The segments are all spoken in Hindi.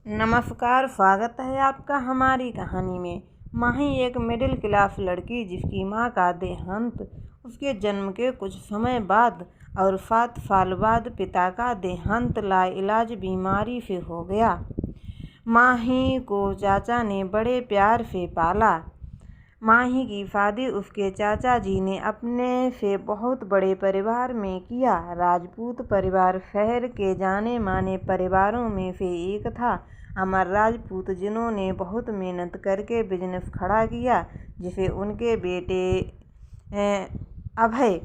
नमस्कार, स्वागत है आपका हमारी कहानी में। माही एक मिडिल क्लास लड़की जिसकी माँ का देहांत उसके जन्म के कुछ समय बाद और 7 साल बाद पिता का देहांत लाइलाज बीमारी से हो गया। माही को चाचा ने बड़े प्यार से पाला। माही की शादी उसके चाचा जी ने अपने से बहुत बड़े परिवार में किया। राजपूत परिवार शहर के जाने माने परिवारों में से एक था। अमर राजपूत, जिन्होंने बहुत मेहनत करके बिजनेस खड़ा किया, जिसे उनके बेटे अभय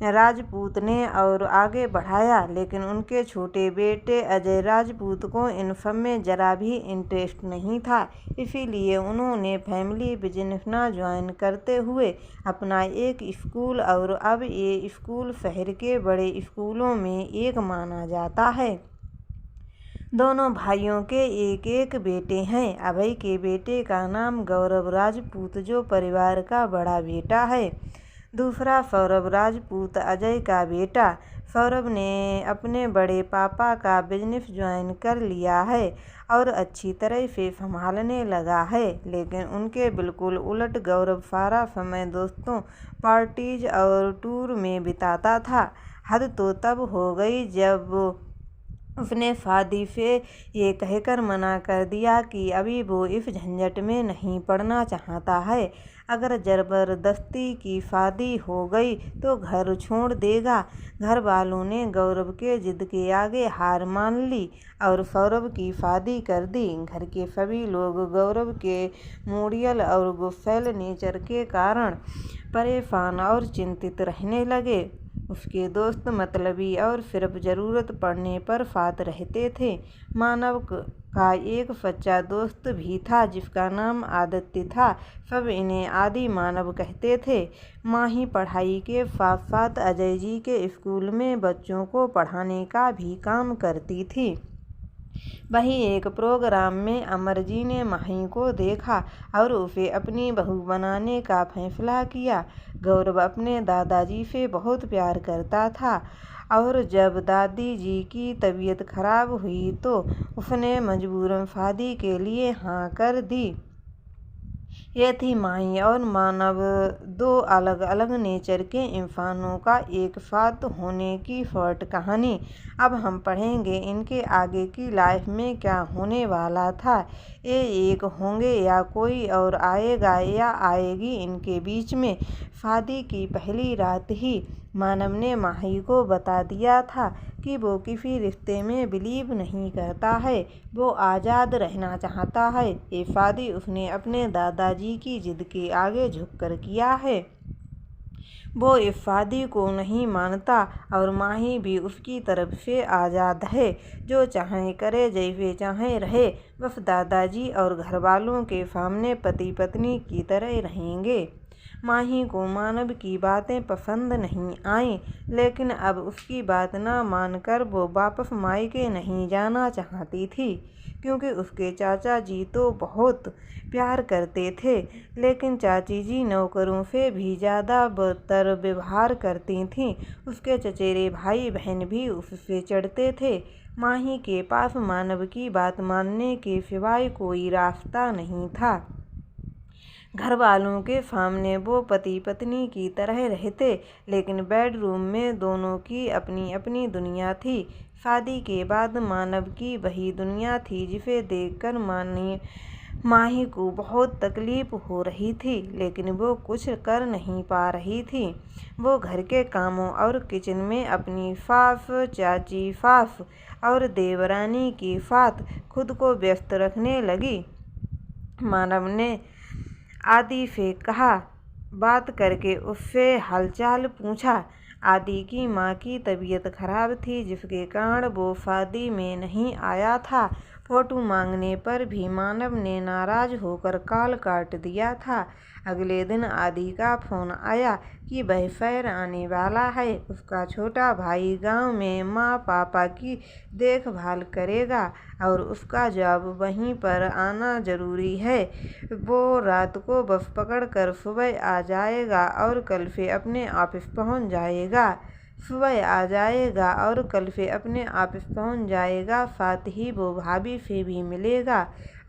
राजपूत ने और आगे बढ़ाया, लेकिन उनके छोटे बेटे अजय राजपूत को इन सब में जरा भी इंटरेस्ट नहीं था। इसीलिए उन्होंने फैमिली बिजनेस ना ज्वाइन करते हुए अपना एक स्कूल, और अब ये स्कूल शहर के बड़े स्कूलों में एक माना जाता है। दोनों भाइयों के एक एक बेटे हैं। अभय के बेटे का नाम गौरव राजपूत, जो परिवार का बड़ा बेटा है। दूसरा सौरभ राजपूत, अजय का बेटा। सौरभ ने अपने बड़े पापा का बिजनेस ज्वाइन कर लिया है और अच्छी तरह से संभालने लगा है, लेकिन उनके बिल्कुल उलट गौरव सारा समय दोस्तों, पार्टीज और टूर में बिताता था। हद तो तब हो गई जब उसने शादी से ये कहकर मना कर दिया कि अभी वो इस झंझट में नहीं पड़ना चाहता है। अगर ज़बरदस्ती की शादी हो गई तो घर छोड़ देगा। घर वालों ने गौरव के जिद के आगे हार मान ली और सौरभ की शादी कर दी। घर के सभी लोग गौरव के मूडियल और गुस्सैल नेचर के कारण परेशान और चिंतित रहने लगे। उसके दोस्त मतलबी और सिर्फ ज़रूरत पड़ने पर साथ रहते थे। मानव का एक सच्चा दोस्त भी था जिसका नाम आदित्य था। सब इन्हें आदि मानव कहते थे। माही पढ़ाई के साथ साथ अजय जी के स्कूल में बच्चों को पढ़ाने का भी काम करती थी। वहीं एक प्रोग्राम में अमर जी ने माही को देखा और उसे अपनी बहू बनाने का फैसला किया। गौरव अपने दादाजी से बहुत प्यार करता था और जब दादी जी की तबीयत खराब हुई तो उसने मजबूरन शादी के लिए हाँ कर दी। ये थी माही और मानव, दो अलग अलग नेचर के इंसानों का एक साथ होने की शॉर्ट कहानी। अब हम पढ़ेंगे इनके आगे की लाइफ में क्या होने वाला था। ये एक होंगे या कोई और आएगा या आएगी इनके बीच में। शादी की पहली रात ही मानव ने माही को बता दिया था कि वो किसी रिश्ते में बिलीव नहीं करता है, वो आज़ाद रहना चाहता है। ये शादी उसने अपने दादाजी की जिद के आगे झुककर किया है। वो इस शादी को नहीं मानता और माही भी उसकी तरफ से आज़ाद है। जो चाहे करे, जैसे चाहे रहे, बस दादाजी और घर वालों के सामने पति पत्नी की तरह रहेंगे। माही को मानव की बातें पसंद नहीं आईं, लेकिन अब उसकी बात ना मानकर वो वापस मायके नहीं जाना चाहती थी, क्योंकि उसके चाचा जी तो बहुत प्यार करते थे, लेकिन चाची जी नौकरों से भी ज़्यादा बदतर व्यवहार करती थीं। उसके चचेरे भाई बहन भी उससे चिढ़ते थे। माही के पास मानव की बात मानने के सिवाय कोई रास्ता नहीं था। घर वालों के सामने वो पति पत्नी की तरह रहते, लेकिन बेडरूम में दोनों की अपनी अपनी दुनिया थी। शादी के बाद मानव की वही दुनिया थी जिसे देखकर माही को बहुत तकलीफ हो रही थी, लेकिन वो कुछ कर नहीं पा रही थी। वो घर के कामों और किचन में अपनी सास, चाची सास और देवरानी के साथ खुद को व्यस्त रखने लगी। मानव ने आदि से कहा, बात करके उससे हालचाल पूछा। आदि की माँ की तबीयत खराब थी, जिसके कारण वो शादी में नहीं आया था। फोटो मांगने पर भी मानव ने नाराज होकर कॉल काट दिया था। अगले दिन आदि का फोन आया कि वह शहर आने वाला है। उसका छोटा भाई गांव में माँ पापा की देखभाल करेगा और उसका जॉब वहीं पर आना जरूरी है। वो रात को बस पकड़कर सुबह आ जाएगा और कल से अपने ऑफिस पहुंच जाएगा। सुबह आ जाएगा और कल फिर अपने ऑफिस पहुंच जाएगा। साथ ही वो भाभी से भी मिलेगा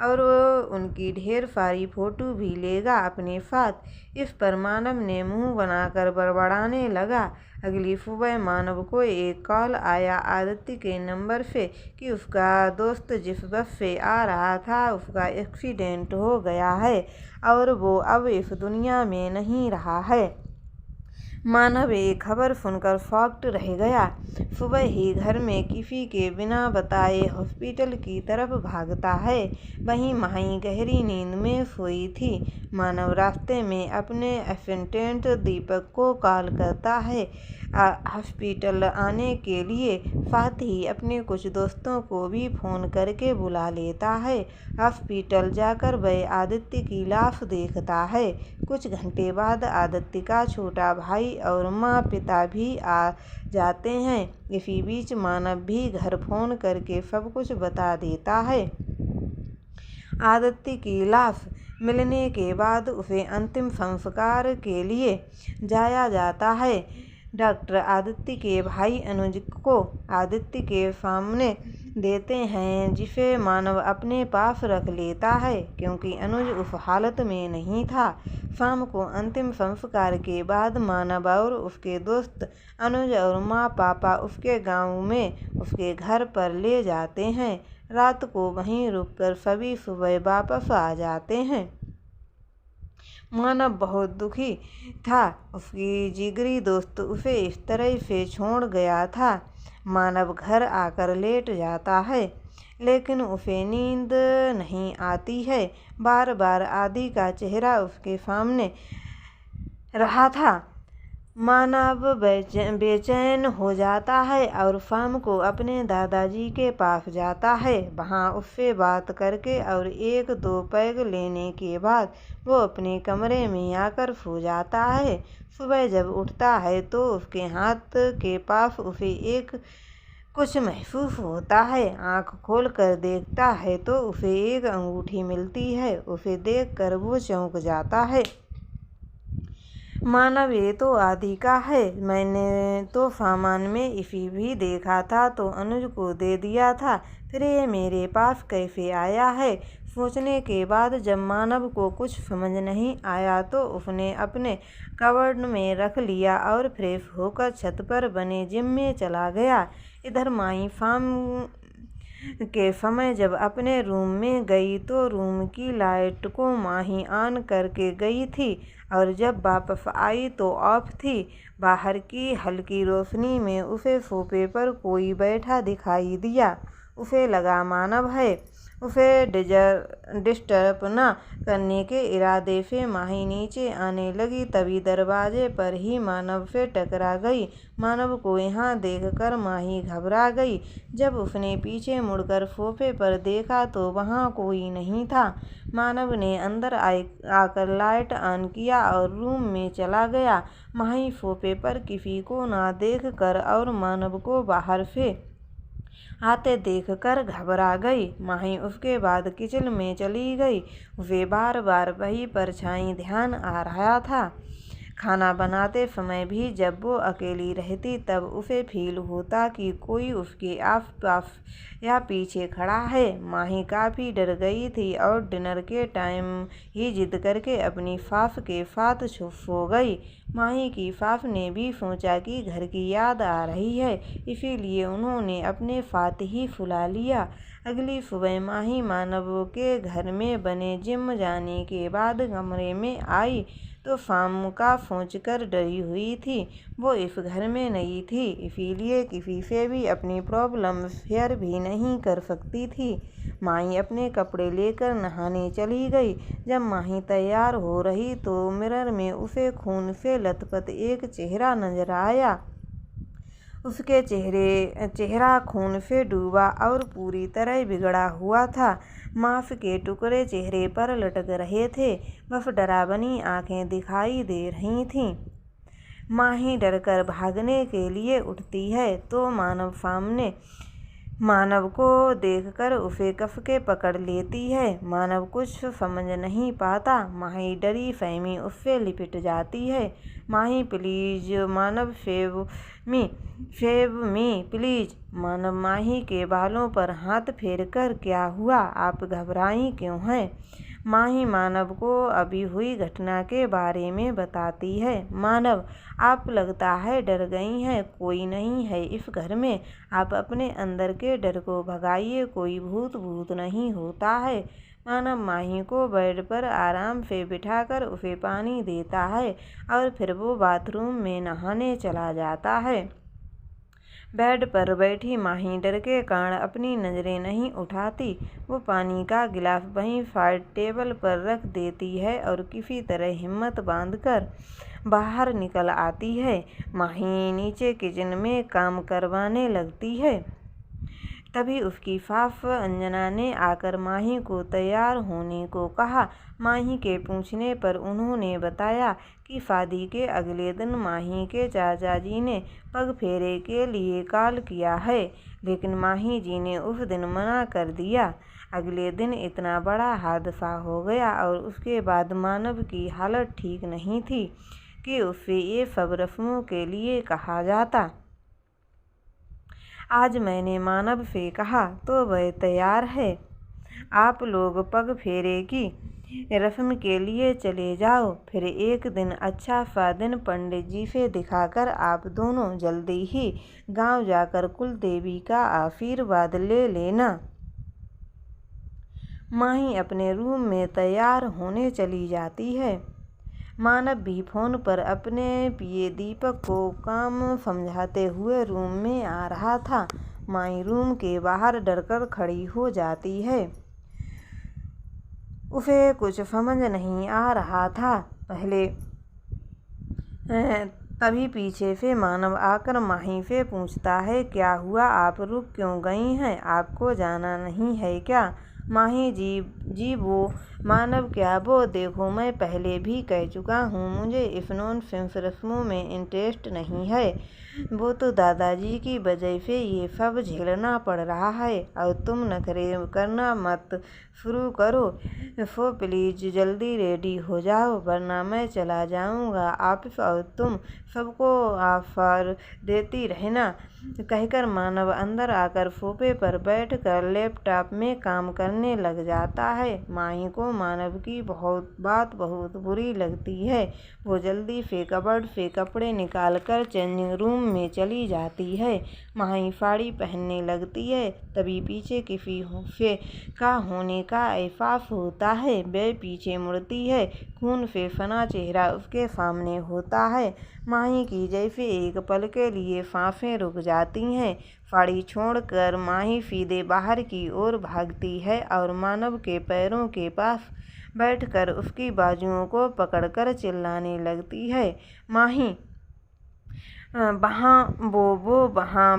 और वो उनकी ढेर सारी फोटो भी लेगा अपने साथ। इस पर मानव ने मुंह बनाकर बड़बड़ाने लगा। अगली सुबह मानव को एक कॉल आया आदित्य के नंबर से कि उसका दोस्त जिस बस से आ रहा था उसका एक्सीडेंट हो गया है और वो अब इस दुनिया में नहीं रहा है। मानव ये खबर सुनकर शॉक्ड रह गया। सुबह ही घर में किसी के बिना बताए हॉस्पिटल की तरफ भागता है। वहीं माही गहरी नींद में सोई थी। मानव रास्ते में अपने असिस्टेंट दीपक को कॉल करता है हॉस्पिटल आने के लिए। साथ ही अपने कुछ दोस्तों को भी फ़ोन करके बुला लेता है। हॉस्पिटल जाकर वह आदित्य की लाश देखता है। कुछ घंटे बाद आदित्य का छोटा भाई और माँ पिता भी आ जाते हैं। इसी बीच मानव भी घर फ़ोन करके सब कुछ बता देता है। आदित्य की लाश मिलने के बाद उसे अंतिम संस्कार के लिए जाया जाता है। डॉक्टर आदित्य के भाई अनुज को आदित्य के सामने देते हैं जिसे मानव अपने पास रख लेता है क्योंकि अनुज उस हालत में नहीं था। शाम को अंतिम संस्कार के बाद मानव और उसके दोस्त अनुज और माँ पापा उसके गांव में उसके घर पर ले जाते हैं। रात को वहीं रुककर सभी सुबह वापस आ जाते हैं। मानव बहुत दुखी था। उसकी जिगरी दोस्त उसे इस तरह से छोड़ गया था। मानव घर आकर लेट जाता है लेकिन उसे नींद नहीं आती है। बार बार आदि का चेहरा उसके सामने रहा था। मानव बेचैन हो जाता है और शाम को अपने दादाजी के पास जाता है। वहाँ उससे बात करके और एक दो पैग लेने के बाद वो अपने कमरे में आकर सो जाता है। सुबह जब उठता है तो उसके हाथ के पास उसे एक कुछ महसूस होता है। आँख खोलकर देखता है तो उसे एक अंगूठी मिलती है। उसे देखकर वो चौंक जाता है। मानव ये तो आदि का है। मैंने तो सामान में इसी भी देखा था तो अनुज को दे दिया था। फिर ये मेरे पास कैसे आया है? सोचने के बाद जब मानव को कुछ समझ नहीं आया तो उसने अपने कबर्ड में रख लिया और फ्रेश होकर छत पर बने जिम में चला गया। इधर माई शाम के समय जब अपने रूम में गई तो रूम की लाइट को माही ऑन करके गई थी और जब वापस आई तो ऑफ थी। बाहर की हल्की रोशनी में उसे सोफे पर कोई बैठा दिखाई दिया। उसे लगा मानव है। उसे डिस्टर्ब न करने के इरादे से माही नीचे आने लगी। तभी दरवाजे पर ही मानव से टकरा गई। मानव को यहाँ देखकर माही घबरा गई। जब उसने पीछे मुड़कर सोफे पर देखा तो वहाँ कोई नहीं था। मानव ने अंदर आकर लाइट ऑन किया और रूम में चला गया। माही सोफे पर किसी को ना देखकर और मानव को बाहर से आते देखकर घबरा गई। माही उसके बाद किचन में चली गई। उसे बार बार वही परछाई ध्यान आ रहा था। खाना बनाते समय भी जब वो अकेली रहती तब उसे फील होता कि कोई उसके आस-पास या पीछे खड़ा है। माही काफ़ी डर गई थी और डिनर के टाइम ही जिद करके अपनी सास के साथ सो गई। माही की सास ने भी सोचा कि घर की याद आ रही है इसीलिए उन्होंने अपने साथ ही सुला लिया। अगली सुबह माही मानव के घर में बने जिम जाने के बाद कमरे में आई तो शाम का सोचकर डरी हुई थी। वो इस घर में नई थी इसीलिए किसी से भी अपनी प्रॉब्लम शेयर भी नहीं कर सकती थी। माही अपने कपड़े लेकर नहाने चली गई। जब माही तैयार हो रही तो मिरर में उसे खून से लथपथ एक चेहरा नजर आया। उसके चेहरा खून से डूबा और पूरी तरह बिगड़ा हुआ था। मांस के टुकड़े चेहरे पर लटक रहे थे। बस डरावनी आंखें दिखाई दे रही थीं। माही डरकर भागने के लिए उठती है तो मानव सामने मानव को देखकर उसे कस के पकड़ लेती है। मानव कुछ समझ नहीं पाता। माही डरी फहमी उससे लिपट जाती है। Mahi please Manav save me please. Manav Mahi के बालों पर हाथ फेर कर, क्या हुआ, आप घबराई क्यों हैं? माही मानव को अभी हुई घटना के बारे में बताती है। मानव, आप लगता है डर गई हैं। कोई नहीं है इस घर में। आप अपने अंदर के डर को भगाइए। कोई भूत नहीं होता है। मानव माही को बेड पर आराम से बिठाकर उसे पानी देता है और फिर वो बाथरूम में नहाने चला जाता है। बेड पर बैठी माही डर के कारण अपनी नज़रें नहीं उठाती। वो पानी का गिलास वहीं साइड टेबल पर रख देती है और किसी तरह हिम्मत बांधकर बाहर निकल आती है। माही नीचे किचन में काम करवाने लगती है। तभी उसकी सास अंजना ने आकर माही को तैयार होने को कहा। माही के पूछने पर उन्होंने बताया कि शादी के अगले दिन माही के चाचा जी ने पग फेरे के लिए कॉल किया है, लेकिन माही जी ने उस दिन मना कर दिया। अगले दिन इतना बड़ा हादसा हो गया और उसके बाद मानव की हालत ठीक नहीं थी कि उससे ये सब रस्मों के लिए कहा जाता। आज मैंने मानव से कहा तो वह तैयार है। आप लोग पग फेरे की रस्म के लिए चले जाओ। फिर एक दिन अच्छा सा दिन पंडित जी से दिखाकर आप दोनों जल्दी ही गांव जाकर कुल देवी का आशीर्वाद ले लेना। माही अपने रूम में तैयार होने चली जाती है। मानव भी फोन पर अपने पिए दीपक को काम समझाते हुए रूम में आ रहा था। माही रूम के बाहर डरकर खड़ी हो जाती है। उसे कुछ समझ नहीं आ रहा था। तभी पीछे से मानव आकर माही से पूछता है, क्या हुआ, आप रुक क्यों गई हैं? आपको जाना नहीं है क्या? माही जी वो मानव, क्या वो देखो, मैं पहले भी कह चुका हूँ मुझे इस नॉनसेंस रस्मों में इंटरेस्ट नहीं है। वो तो दादाजी की वजह से ये सब झेलना पड़ रहा है और तुम नखरे करना मत शुरू करो। सो प्लीज जल्दी रेडी हो जाओ वरना मैं चला जाऊँगा ऑफिस और तुम सबको ऑफर देती रहना। कहकर मानव अंदर आकर सोफे पर बैठकर लैपटॉप में काम करने लग जाता है। माही को मानव की बात बहुत बुरी लगती है। वो जल्दी से कबर्ड से कपड़े निकालकर चेंजिंग रूम में चली जाती है। माही साड़ी पहनने लगती है। तभी पीछे किसी से का होने का एहसास होता है। वह पीछे मुड़ती है। खून से सना चेहरा उसके सामने होता है। माही की जैसे एक पल के लिए सांसें रुक जाती हैं। साड़ी छोड़कर माही सीधे बाहर की ओर भागती है और मानव के पैरों के पास बैठकर उसकी बाजुओं को पकड़कर चिल्लाने लगती है, माही वहाँ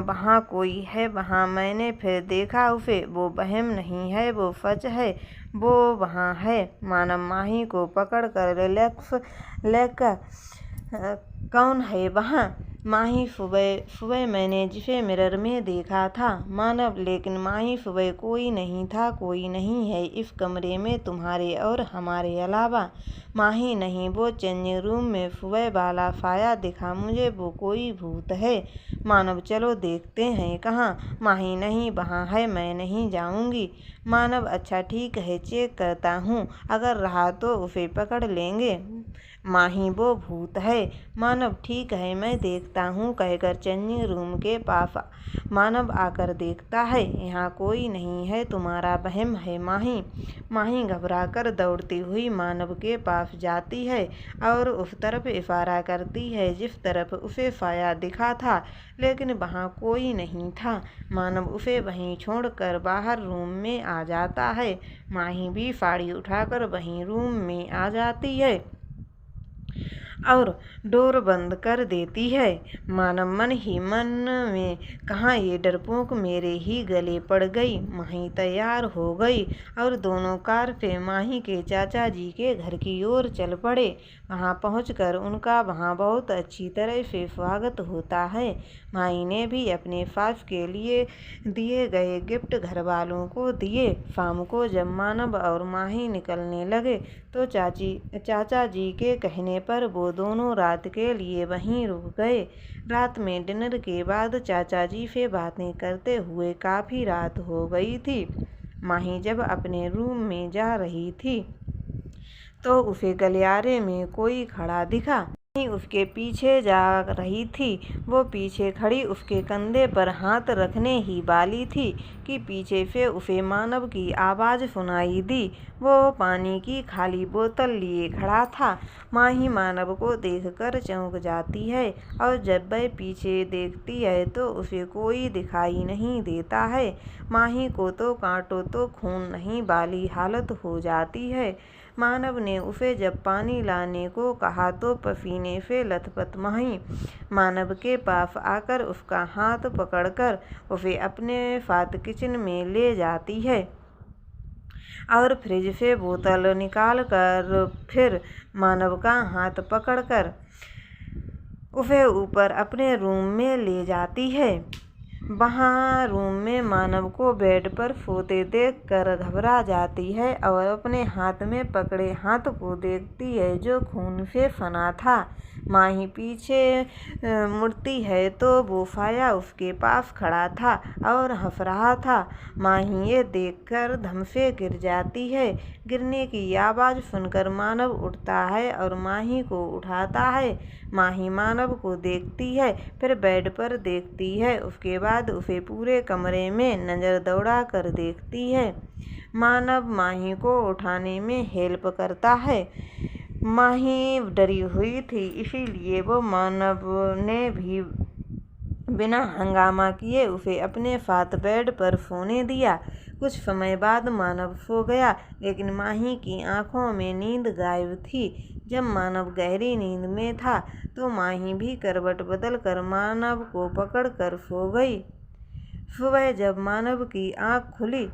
वहाँ कोई है, वहाँ मैंने फिर देखा उसे, वो वहम नहीं है, वो सच है, वो वहाँ है। मानव माही को पकड़कर रिलैक्स लेकर, कौन है वहाँ? माही, सुबह मैंने जिसे मिरर में देखा था। मानव, लेकिन माही सुबह कोई नहीं था, कोई नहीं है इस कमरे में तुम्हारे और हमारे अलावा। माही, नहीं, वो चेंजिंग रूम में सुबह वाला साया दिखा मुझे, वो कोई भूत है। मानव, चलो देखते हैं कहाँ। माही, नहीं, वहाँ है, मैं नहीं जाऊँगी। मानव, अच्छा ठीक है, चेक करता हूँ, अगर रहा तो उसे पकड़ लेंगे। माही, वो भूत है। मानव, ठीक है, मैं देखता हूँ, कहकर चेंजिंग रूम के पास मानव आकर देखता है, यहाँ कोई नहीं है, तुम्हारा वहम है माही। माही घबराकर दौड़ती हुई मानव के पास जाती है और उस तरफ इशारा करती है जिस तरफ उसे साया दिखा था, लेकिन वहाँ कोई नहीं था। मानव उसे वहीं छोड़कर बाहर रूम में आ जाता है। माही भी साड़ी उठाकर वहीं रूम में आ जाती है और डोर बंद कर देती है। मानव मन ही मन में कहाँ ये डरपोक मेरे ही गले पड़ गई। माही तैयार हो गई और दोनों कार पे माही के चाचा जी के घर की ओर चल पड़े। वहाँ पहुंचकर उनका वहाँ बहुत अच्छी तरह से स्वागत होता है। माही ने भी अपने 5 के लिए दिए गए गिफ्ट घर वालों को दिए। शाम को जब मानव और माही निकलने लगे तो चाचा जी के कहने पर वो दोनों रात के लिए वहीं रुक गए। रात में डिनर के बाद चाचा जी से बातें करते हुए काफ़ी रात हो गई थी। माही जब अपने रूम में जा रही थी तो उसे गलियारे में कोई खड़ा दिखा। माही उसके पीछे जा रही थी। वो पीछे खड़ी उसके कंधे पर हाथ रखने ही वाली थी कि पीछे से उसे मानव की आवाज़ सुनाई दी। वो पानी की खाली बोतल लिए खड़ा था। माही मानव को देखकर चौंक जाती है और जब वह पीछे देखती है तो उसे कोई दिखाई नहीं देता है। माही को तो कांटों तो खून नहीं वाली हालत हो जाती है। मानव ने उसे जब पानी लाने को कहा तो पसीने से लथपथ माही मानव के पास आकर उसका हाथ पकड़कर उसे अपने साथ किचन में ले जाती है और फ्रिज से बोतल निकालकर फिर मानव का हाथ पकड़कर उसे ऊपर अपने रूम में ले जाती है। वहाँ रूम में मानव को बेड पर सोते देखकर घबरा जाती है और अपने हाथ में पकड़े हाथ को देखती है जो खून से सना था। माही पीछे मुड़ती है तो वो साया उसके पास खड़ा था और हंस रहा था। माही ये देखकर धम से गिर जाती है। गिरने की आवाज़ सुनकर मानव उठता है और माही को उठाता है। माही मानव को देखती है, फिर बेड पर देखती है, उसके बाद उसे पूरे कमरे में नज़र दौड़ा कर देखती है। मानव माही को उठाने में हेल्प करता है। माही डरी हुई थी, इसीलिए वो मानव ने भी बिना हंगामा किए उसे अपने साथ बेड पर सोने दिया। कुछ समय बाद मानव सो गया, लेकिन माही की आंखों में नींद गायब थी। जब मानव गहरी नींद में था तो माही भी करवट बदल कर मानव को पकड़ कर सो गई। सुबह जब मानव की आंख खुली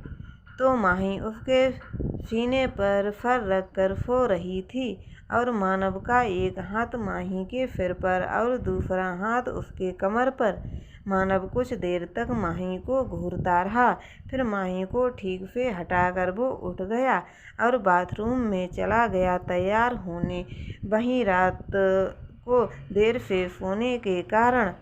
तो माही उसके सीने पर सर रख कर सो रही थी और मानव का एक हाथ माही के सिर पर और दूसरा हाथ उसके कमर पर। मानव कुछ देर तक माही को घूरता रहा, फिर माही को ठीक से हटाकर वो उठ गया और बाथरूम में चला गया तैयार होने। वहीं रात को देर से सोने के कारण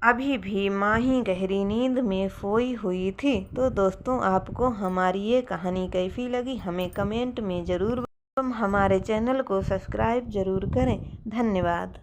अभी भी माही गहरी नींद में सोई हुई थी। तो दोस्तों, आपको हमारी ये कहानी कैसी लगी हमें कमेंट में ज़रूर बताएं। हमारे चैनल को सब्सक्राइब ज़रूर करें। धन्यवाद।